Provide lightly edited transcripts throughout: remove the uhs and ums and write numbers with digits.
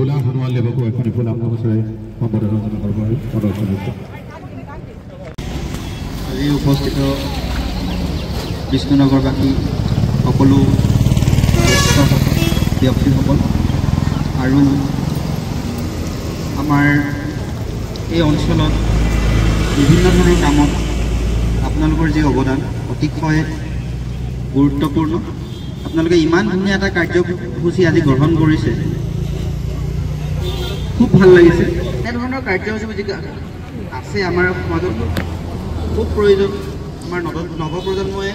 বহুলা হনুমান লেবকো এখন ফুলাম নমস্কাৰ সম্বোধন জনাব আজি উপস্থিত বিষ্ণুনগৰবাসী সকলো ব্যক্তিসকল আৰু আমাৰ এই অঞ্চলত বিভিন্ন ধৰণৰ কামত আপোনালোকৰ যি অৱদান অতিশয় গুৰুত্বপূৰ্ণ। আপোনালোকে ইমান ধুনীয়া এটা কাৰ্যসূচী আজি গ্ৰহণ কৰিছে, খুব ভাল লাগিছে। এনেধৰণৰ কাৰ্যসূচী আছে আমাৰ সমাজত খুব প্ৰয়োজন। আমাৰ নৱপ্ৰজন্মই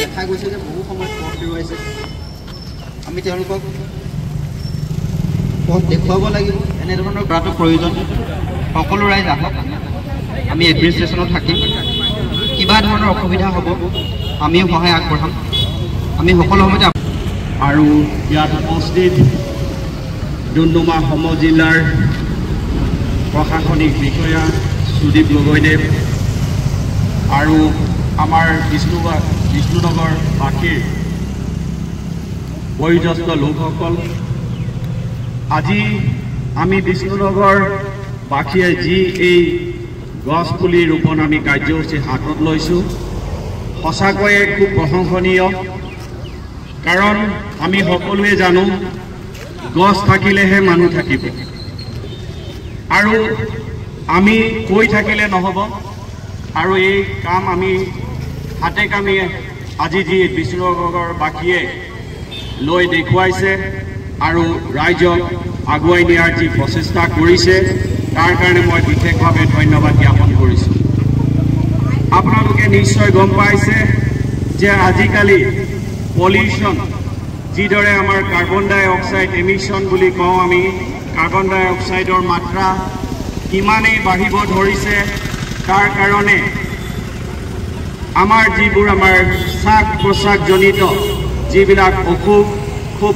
দেখা গৈছে যে বহু সময়ত পথ হেৰুৱাইছে, আমি তেওঁলোকক পথ দেখুৱাব লাগিব। এনেধৰণৰ কৰাটো প্ৰয়োজন। সকলো ৰাইজ আহক, আমি এডমিনিষ্ট্ৰেশ্যনত থাকিম। কিবা ধৰণৰ অসুবিধা হ'ব আমিও সহায় আগবঢ়াম। আমি সকলো সময়তে আৰু ইয়াত উপস্থিত ডুমডুমা সম জিলাৰ প্ৰশাসনিক বিষয়া সুদীপ গগৈদেৱ আৰু আমাৰ বিষ্ণুনগৰবাসীৰ বয়োজ্যেষ্ঠ লোকসকল, আজি আমি বিষ্ণুনগৰবাসীয়ে যি এই গছ পুলি ৰোপণ আমি কাৰ্যসূচী হাতত লৈছোঁ, সঁচাকৈয়ে খুব প্ৰশংসনীয়। কাৰণ আমি সকলোৱে জানো গছ থাকিলেহে মানুহ থাকিব, আৰু আমি কৈ থাকিলে নহ'ব। আৰু এই কাম আমি হাতে কামে আজি যি বিষ্ণুনগৰবাসীয়ে লৈ দেখুৱাইছে আৰু ৰাইজক আগুৱাই নিয়াৰ যি প্ৰচেষ্টা কৰিছে, তাৰ কাৰণে মই বিশেষভাৱে ধন্যবাদ জ্ঞাপন কৰিছোঁ। আপোনালোকে নিশ্চয় গম পাইছে যে আজিকালি পলিউশ্যন, যিদৰে আমাৰ কাৰ্বন ডাই অক্সাইড এমিশ্যন বুলি কওঁ আমি, কাৰ্বন ডাই অক্সাইডৰ মাত্ৰা কিমানেই বাঢ়িব ধৰিছে। তাৰ কাৰণে আমাৰ যিবোৰ শ্বাস প্ৰশ্বাসজনিত যিবিলাক অসুখ খুব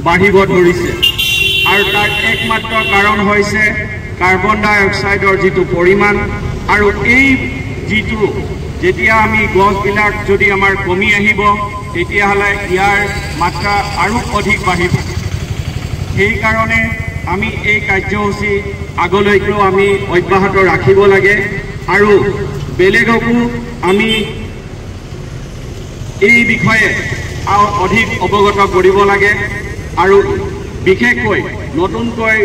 বাঢ়িব ধৰিছে, আৰু তাৰ একমাত্ৰ কাৰণ হৈছে কাৰ্বন ডাই অক্সাইডৰ যিটো পৰিমাণ। আৰু এই যিটো যেতিয়া আমি গছবিলাক যদি আমাৰ কমি আহিব, তেতিয়াহ'লে ইয়াৰ মাত্ৰা আৰু অধিক বাঢ়িব। সেইকাৰণে আমি এই কাৰ্যসূচী আগলৈকেও আমি অব্যাহত ৰাখিব লাগে, আৰু বেলেগকো আমি এই বিষয়ে অধিক অৱগত কৰিব লাগে। আৰু বিশেষকৈ নতুনকৈ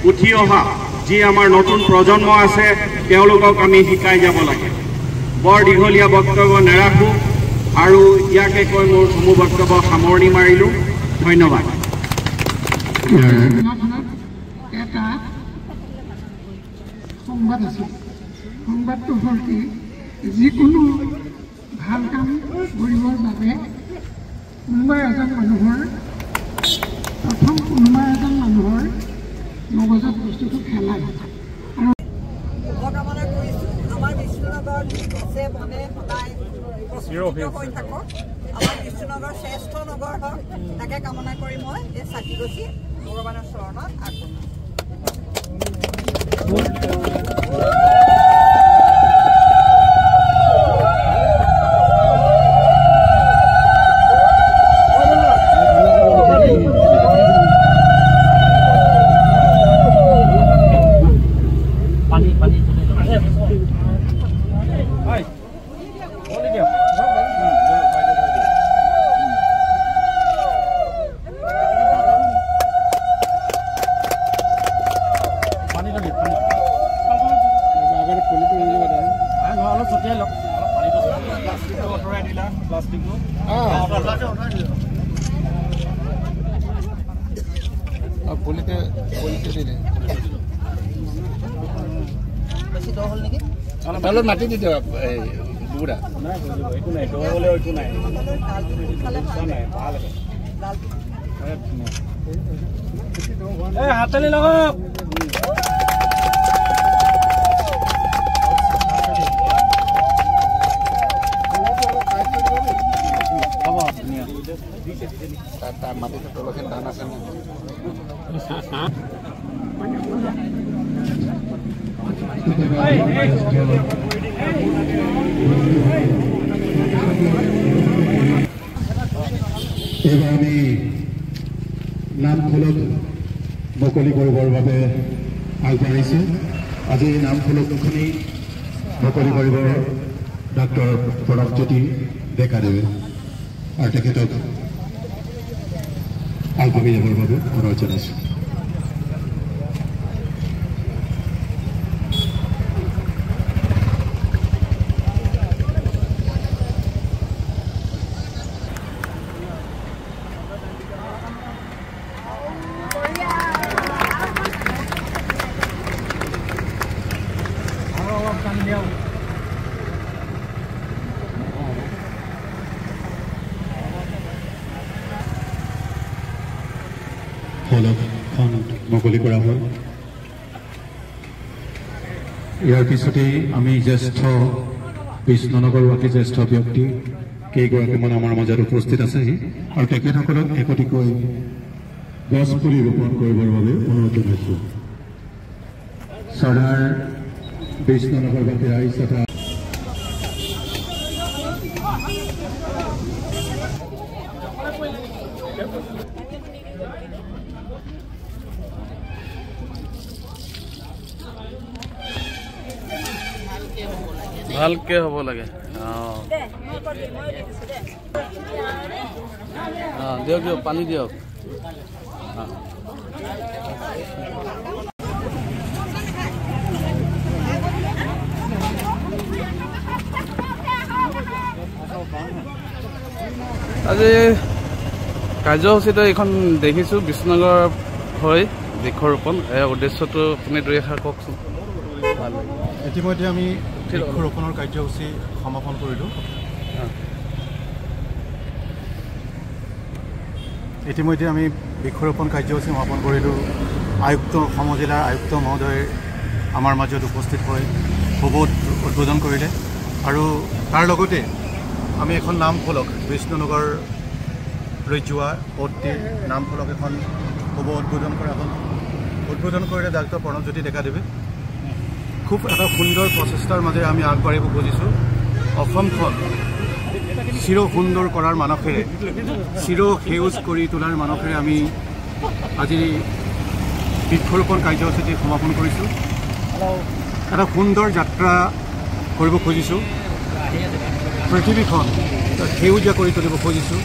উঠি অহা যি আমাৰ নতুন প্ৰজন্ম আছে, তেওঁলোকক আমি শিকাই যাব লাগে। বৰ দীঘলীয়া বক্তব্য নেৰাখোঁ আৰু ইয়াকে কৈ মোৰ চমু বক্তব্য সামৰণি মাৰিলোঁ। ধন্যবাদ। এটা সংবাদ আছে, সংবাদটো হ'ল কি, যিকোনো ভাল কাম কৰিবৰ বাবে কোনোবা এজন মানুহৰ মগজত বস্তুটো খেলাই। শুভকামনা কৰিছোঁ। আমাৰ বিষ্ণুনগৰ আছে মনে সদায় প্ৰস্ফুটিত হৈ থাকক। আমাৰ বিষ্ণুনগৰ শ্ৰেষ্ঠ নগৰ হওক, তাকে কামনা কৰি মই এই চাকি গছি ভগৱানৰ চৰণত আগবঢ়াওঁ। মাটি দি দিয়ক বুঢ়া একো নাই, দৌৰলৈ একো নাই, হাততালি লগাওক। তাৰ মাটিটো তলখিনি ধান আছে না। এবাৰ আমি নাম ফলক মুকলি কৰিবৰ বাবে আগবাঢ়িছে। আজি এই নাম ফলকখিনি মুকলি কৰিব ডক্টৰ প্ৰণৱজ্যোতি ডেকাদেৱে আৰু তেখেতক আগবাঢ়ি যাবৰ বাবে অনুৰোধ জনাইছোঁ। ফলকখন মুকলি কৰা হ'ল। ইয়াৰ পিছতেই আমি জ্যেষ্ঠ কৃষ্ণনগৰবাসী জ্যেষ্ঠ ব্যক্তি কেইগৰাকীমান আমাৰ মাজত উপস্থিত আছেহি আৰু তেখেতসকলক একোটিকৈ গছ পুলি ৰোপণ কৰিবৰ বাবে অনুৰোধ জনাইছোঁ। চৰ্দাৰ কৃষ্ণনগৰবাসী ৰাইজ তথা ভালকে হ'ব লাগে। দিয়ক দিয়ক পানী দিয়ক। আজি কাৰ্যসূচীটো এইখন দেখিছোঁ বিষ্ণুনগৰ হৈ বৃক্ষৰোপণ। ইয়াৰ উদ্দেশ্যটো আপুনি দুই এষাৰ কওকচোন। ইতিমধ্যে আমি বৃক্ষৰোপণৰ কাৰ্যসূচী সমাপন কৰিলোঁ। ইতিমধ্যে আমি বৃক্ষৰোপণ কাৰ্যসূচী সমাপন কৰিলোঁ। আয়ুক্ত সমজিলাৰ আয়ুক্ত মহোদয় আমাৰ মাজত উপস্থিত হৈ শুভ উদ্বোধন কৰিলে আৰু তাৰ লগতে আমি এখন নাম ফলক বিষ্ণুনগৰলৈ যোৱা পথটিৰ নাম ফলক এখন শুভ উদ্বোধন কৰা হ'ল। উদ্বোধন কৰিলে ডাক্তৰ প্ৰণৱজ্যোতি ডেকাদেৱে। খুব এটা সুন্দৰ প্ৰচেষ্টাৰ মাজেৰে আমি আগবাঢ়িব খুজিছোঁ। অসমখন চিৰ সুন্দৰ কৰাৰ মানসেৰে, চিৰ সেউজ কৰি তোলাৰ মানসেৰে আমি আজি বৃক্ষৰোপণ কাৰ্যসূচী সমাপন কৰিছোঁ। এটা সুন্দৰ যাত্ৰা কৰিব খুজিছোঁ। পৃথিৱীখন সেউজীয়া কৰি তুলিব খুজিছোঁ।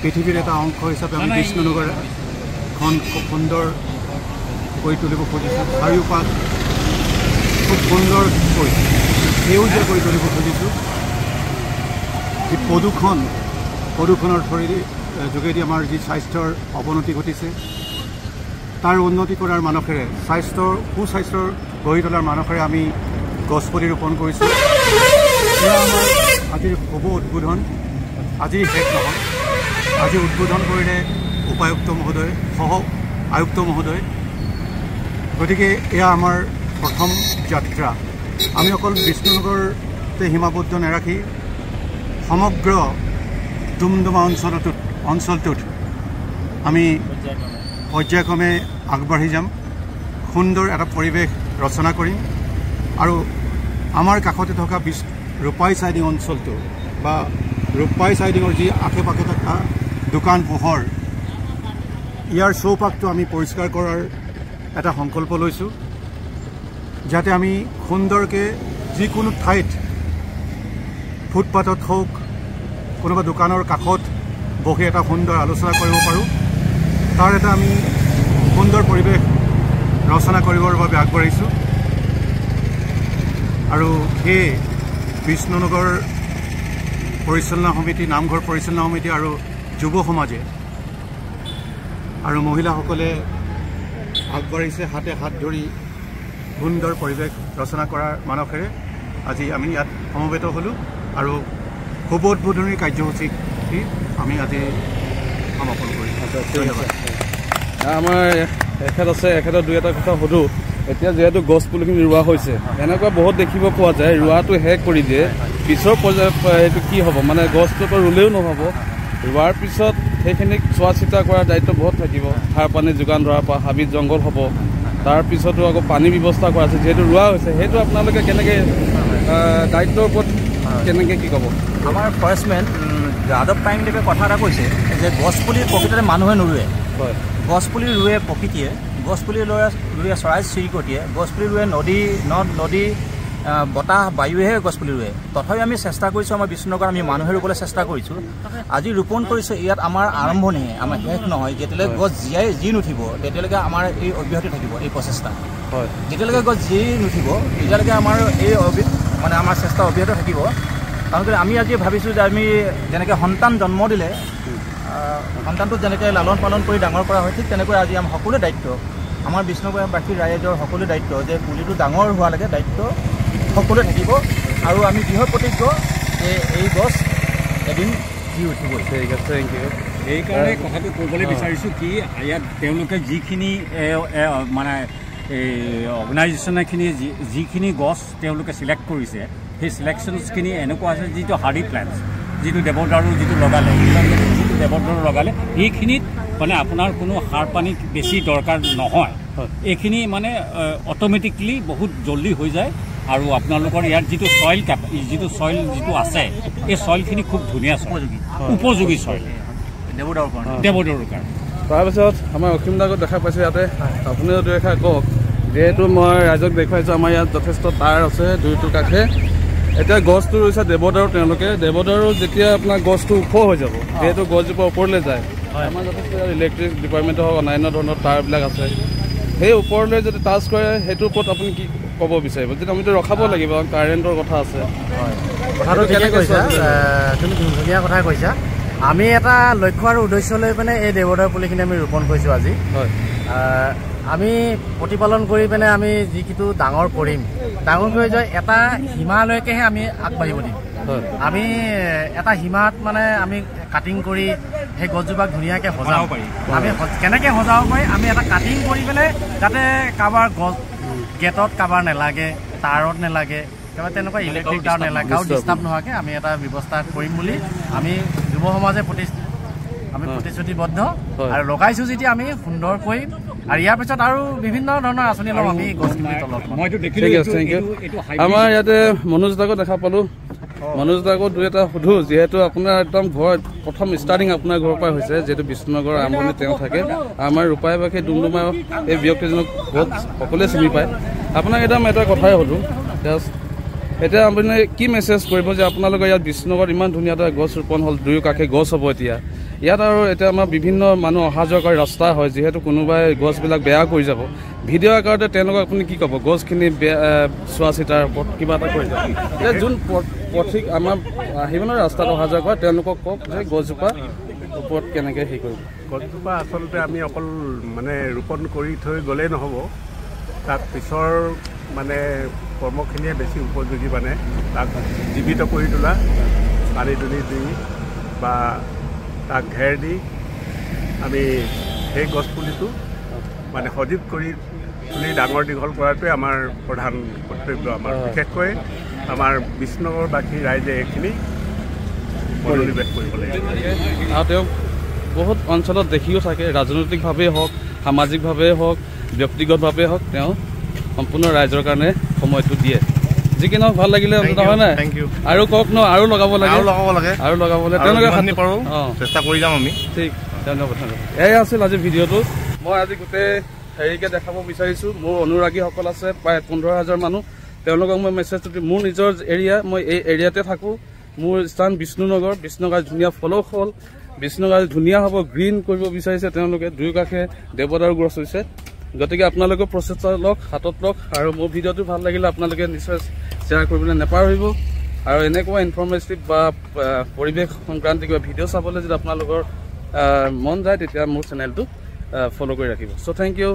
পৃথিৱীৰ এটা অংশ হিচাপে আমি বিষ্ণুনগৰখন খুব সুন্দৰ কৰি তুলিব খুজিছোঁ। চাৰিওপাশ খুব সুন্দৰকৈ সেউজীয়া কৰি তুলিব খুজিছোঁ। যি প্ৰদূষণৰ যোগেদি আমাৰ যি স্বাস্থ্যৰ অৱনতি ঘটিছে তাৰ উন্নতি কৰাৰ মানসেৰে সুস্বাস্থ্যৰ গঢ়ি তোলাৰ মানসেৰে আমি গছপুলি ৰোপণ কৰিছোঁ। এয়া আমাৰ আজিৰ শুভ উদ্বোধন। আজি শেষ নহয়, আজি উদ্বোধন কৰিলে উপায়ুক্ত মহোদয়, সহ আয়ুক্ত মহোদয়। গতিকে এয়া আমাৰ প্ৰথম যাত্ৰা। আমি অকল বিষ্ণুনগৰতে সীমাবদ্ধ নাৰাখি সমগ্ৰ ডুমডুমা অঞ্চলটোত আমি পৰ্যায়ক্ৰমে আগবাঢ়ি যাম। সুন্দৰ এটা পৰিৱেশ ৰচনা কৰিম আৰু আমাৰ কাষতে থকা ৰূপাই চাইডিং অঞ্চলটো বা ৰূপাই চাইডিঙৰ যি আশে পাশে থকা দোকান পোহৰ, ইয়াৰ চৌপাশটো আমি পৰিষ্কাৰ কৰাৰ এটা সংকল্প লৈছোঁ, যাতে আমি সুন্দৰকৈ যিকোনো ঠাইত ফুটপাথত হওক, কোনোবা দোকানৰ কাষত বহি এটা সুন্দৰ আলোচনা কৰিব পাৰোঁ। তাৰ এটা আমি সুন্দৰ পৰিৱেশ ৰচনা কৰিবৰ বাবে আগবাঢ়িছোঁ। আৰু সেই বিষ্ণুনগৰ পৰিচালনা সমিতি, নামঘৰ পৰিচালনা সমিতি আৰু যুৱ সমাজে আৰু মহিলাসকলে আগবাঢ়িছে হাতে হাত ধৰি সুন্দৰ পৰিৱেশ ৰচনা কৰাৰ মানসেৰে আজি আমি ইয়াত সমবেত হ'লোঁ আৰু শুভ উদ্বোধনী কাৰ্যসূচী আমি আজি সমাপন কৰিছোঁ। ধন্যবাদ। আমাৰ এখেত আছে, এখেতৰ দুই এটা কথা সোধোঁ। এতিয়া যিহেতু গছ পুলিখিনি ৰোৱা হৈছে, এনেকুৱা বহুত দেখিব পোৱা যায় ৰোৱাটো শেষ কৰি দিয়ে, পিছৰ পৰ্যায়ত সেইটো কি হ'ব? মানে গছটোতো ৰুলেও নহ'ব, ৰোৱাৰ পিছত সেইখিনিক চোৱা চিতা কৰাৰ দায়িত্ব বহুত থাকিব। সাৰ পানী যোগান ধৰাৰ পৰা হাবিত জংঘল হ'ব, তাৰপিছতো আকৌ পানী ব্যৱস্থা কৰা আছে। যিহেতু ৰোৱা হৈছে, সেইটো আপোনালোকে কেনেকৈ দায়িত্বৰ ওপৰত কেনেকৈ কি ক'ব? আমাৰ ফৰেষ্টমেন যাদৱ পায়েংদেৱে কথা এটা কৈছে যে গছপুলি প্ৰকৃততে মানুহে নোৰোৱে, গছপুলি ৰুৱে প্ৰকৃতিয়ে, গছপুলি ৰুৱে চৰাই চিৰিকটিয়ে, গছপুলি ৰুৱে নদী বতাহ বায়ুৱেহে গছপুলি ৰুৱে। তথাপি আমি চেষ্টা কৰিছোঁ, আমাৰ বিষ্ণুনগৰ আমি মানুহে ৰুবলৈ চেষ্টা কৰিছোঁ। আজি ৰোপণ কৰিছোঁ, ইয়াত আমাৰ আৰম্ভণিহে, আমাৰ শেষ নহয়। যেতিয়ালৈকে গছ জীয়াই নুঠিব তেতিয়ালৈকে আমাৰ এই অব্যাহত থাকিব এই প্ৰচেষ্টা। যেতিয়ালৈকে গছ জীয়াই নুঠিব তেতিয়ালৈকে আমাৰ এই মানে আমাৰ চেষ্টা অব্যাহত থাকিব। কাৰণ আমি আজি ভাবিছোঁ যে আমি যেনেকৈ সন্তান জন্ম দিলে সন্তানটোক যেনেকৈ লালন পালন কৰি ডাঙৰ কৰা হয়, ঠিক তেনেকৈ আজি আমাৰ সকলোৰে দায়িত্ব, আমাৰ বিষ্ণুনগৰবাসী ৰাইজৰ সকলোৰে দায়িত্ব যে পুলিটো ডাঙৰ হোৱালৈকে দায়িত্ব সকলোৱে থাকিব। আৰু আমি দৃঢ় প্ৰতিজ্ঞ যে এই গছ এদিন জি উঠিব। ঠিক আছে, থেংক ইউ। এইকাৰণে কথাটো ক'বলৈ বিচাৰিছোঁ কি ইয়াত তেওঁলোকে যিখিনি মানে এই অৰ্গেনাইজেশ্যনখিনি যিখিনি গছ তেওঁলোকে চিলেক্ট কৰিছে, সেই চিলেকশ্যনছখিনি এনেকুৱা আছে যিটো হাৰ্ডি প্লেণ্টছ, যিটো দেৱদাৰু যিটো লগালে, যিটো দেৱদাৰু লগালে এইখিনিত মানে আপোনাৰ কোনো সাৰ পানী বেছি দৰকাৰ নহয়। এইখিনি মানে অট'মেটিকলি বহুত জল্দি হৈ যায়। আৰু আপোনালোকৰ ইয়াত যিটো চইল যিটো আছে, এই চইলখিনি খুব ধুনীয়া উপযোগী চইল দেৱদাৰুৰ কাৰণে। তাৰপিছত আমাৰ অসীম দাগত দেখা পাইছোঁ ইয়াতে, আপুনিও দুই এষাৰ কওক। যিহেতু মই ৰাইজক দেখুৱাইছোঁ আমাৰ ইয়াত যথেষ্ট তাঁৰ আছে দুয়োটোৰ কাষে। এতিয়া গছটো ৰুইছে দেৱদাৰু, তেওঁলোকে দেৱদাৰু যেতিয়া আপোনাৰ গছটো ওখ হৈ যাব, যিহেতু গছজোপা ওপৰলৈ যায়, আমাৰ যথেষ্ট ইলেক্ট্ৰিক ডিপাৰ্টমেণ্টৰ হওক অন্যান্য ধৰণৰ তাঁৰবিলাক আছে, সেই ওপৰলৈ যদি টাচ কৰে সেইটোৰ ওপৰত আপুনি কি ক'ব বিচাৰিব? যেতিয়া আমিতো ৰখাব লাগিব, কাৰেণ্টৰ কথা আছে। কথাটো কেনেকৈ কৈছা, তুমি ধুনীয়া কথাই কৈছা। আমি এটা লক্ষ্য আৰু উদ্দেশ্য লৈ পিনে এই দেৱদাৰু পুলিখিনি আমি ৰোপণ কৰিছোঁ আজি। আমি প্ৰতিপালন কৰি পিনে আমি যিটো ডাঙৰ কৰিম, ডাঙৰ কৰি যায় এটা সীমালৈকেহে আমি আগবাঢ়িব দিম। আমি এটা সীমাত মানে আমি কাটিং কৰি সেই গছজোপাক ধুনীয়াকৈ সজাব পাৰি। আমি কেনেকৈ সজাব পাৰি, আমি এটা কাটিং কৰি পিনে যাতে কাৰোবাৰ গছ গেটত কাৰোবাৰ নালাগে, তাঁৰত নালাগে, কাৰোবাৰ তেনেকুৱা ইলেক্ট্ৰিক তাঁৰ নালাগে, কাৰো ডিষ্টাৰ্ব নোহোৱাকৈ আমি এটা ব্যৱস্থা কৰিম বুলি আমি যুৱ সমাজে প্ৰতিশ্ৰুতিবদ্ধ আৰু লগাইছোঁ যেতিয়া আমি সুন্দৰকৈ। আৰু ইয়াৰ পিছত আৰু বিভিন্ন ধৰণৰ আঁচনি ল'ম আমি গছপুলিৰ তলত। আমাৰ ইয়াতে মনোজ দাকো দেখা পালোঁ। মনোজ দাকো দুই এটা সুধো, যিহেতু আপোনাৰ একদম ঘৰ প্ৰথম ষ্টাৰ্টিং আপোনাৰ ঘৰৰ পৰা হৈছে, যিহেতু বিষ্ণুনগৰ আৰম্ভণি তেওঁ থাকে। আমাৰ ৰূপাইবাসী ডুমডুমা এই ব্যক্তিজনক বহুত সকলোৱে চিনি পায়। আপোনাক এটা কথাই সুধোঁ, এতিয়া আপুনি কি মেছেজ কৰিব যে আপোনালোকৰ ইয়াত বিষ্ণুনগৰত ইমান ধুনীয়া এটা গছ ৰোপণ হ'ল, দুয়ো কাষে গছ হ'ব এতিয়া ইয়াত। আৰু এতিয়া আমাৰ বিভিন্ন মানুহ অহা যোৱা কৰি ৰাস্তা হয়, যিহেতু কোনোবাই গছবিলাক বেয়া কৰি যাব, ভিডিঅ' আকাৰতে তেওঁলোকক আপুনি কি ক'ব? গছখিনি চোৱা চিতাৰ ওপৰত কিবা এটা কৰি যাব। এতিয়া যোন পথিক আমাৰ আহিব নহয় ৰাস্তাত অহা যোৱা কৰে, তেওঁলোকক কওক যে গছজোপা ওপৰত কেনেকৈ হেৰি কৰিব। গছজোপা আচলতে আমি অকল মানে ৰোপণ কৰি থৈ গ'লেই নহ'ব, তাক পিছৰ মানে কৰ্মখিনিয়ে বেছি উপযোগী। মানে তাক জীৱিত কৰি তোলা, পানী দুনি দি বা তাক ঘেৰ দি আমি সেই গছপুলিটো মানে সজীৱ কৰি তুলি ডাঙৰ দীঘল কৰাটোৱে আমাৰ প্ৰধান কৰ্তব্য। আমাৰ বিশেষকৈ আমাৰ বিষ্ণুনগৰবাসী ৰাইজে এইখিনি মনোনিৱেশ কৰিব লাগিব। আৰু তেওঁ বহুত অঞ্চলত দেখিও থাকে, ৰাজনৈতিকভাৱেই হওক, সামাজিকভাৱেই হওক, ব্যক্তিগতভাৱেই হওক, তেওঁ সম্পূৰ্ণ ৰাইজৰ কাৰণে সময়টো দিয়ে। যি কি নহওক ভাল লাগিলে, নহয় নাই? আৰু কওক ন, আৰু লগাব লাগে, আৰু লগাবলৈ তেওঁলোকে পাৰোঁ, চেষ্টা কৰি যাম আমি। ঠিক, ধন্যবাদ। এয়াই আছিল আজি ভিডিঅ'টো। মই আজি গোটেই হেৰিকে দেখাব বিচাৰিছোঁ। মোৰ অনুৰাগীসকল আছে প্ৰায় 15,000 মানুহ। তেওঁলোকক মই মেছেজটো দিম, মোৰ নিজৰ এৰিয়া, মই এই এৰিয়াতে থাকোঁ। মোৰ স্থান বিষ্ণুনগৰ। বিষ্ণুনগৰ ধুনীয়া ফলক হ'ল, বিষ্ণুনগৰ ধুনীয়া হ'ব, গ্ৰীণ কৰিব বিচাৰিছে তেওঁলোকে। দুয়ো কাষে দেৱদাৰু গছ হৈছে। গতিকে আপোনালোকে প্ৰচেষ্টা লওক, হাতত লওক। আৰু মোৰ ভিডিঅ'টো ভাল লাগিলে আপোনালোকে নিশ্চয় শ্বেয়াৰ কৰিবলৈ নাপাহৰিব। আৰু এনেকুৱা ইনফৰ্মেটিভ বা পৰিৱেশ সংক্ৰান্তি কিবা ভিডিঅ' চাবলৈ যদি আপোনালোকৰ মন যায়, তেতিয়া মোৰ চেনেলটো ফ'ল' কৰি ৰাখিব। চ' থেংক ইউ।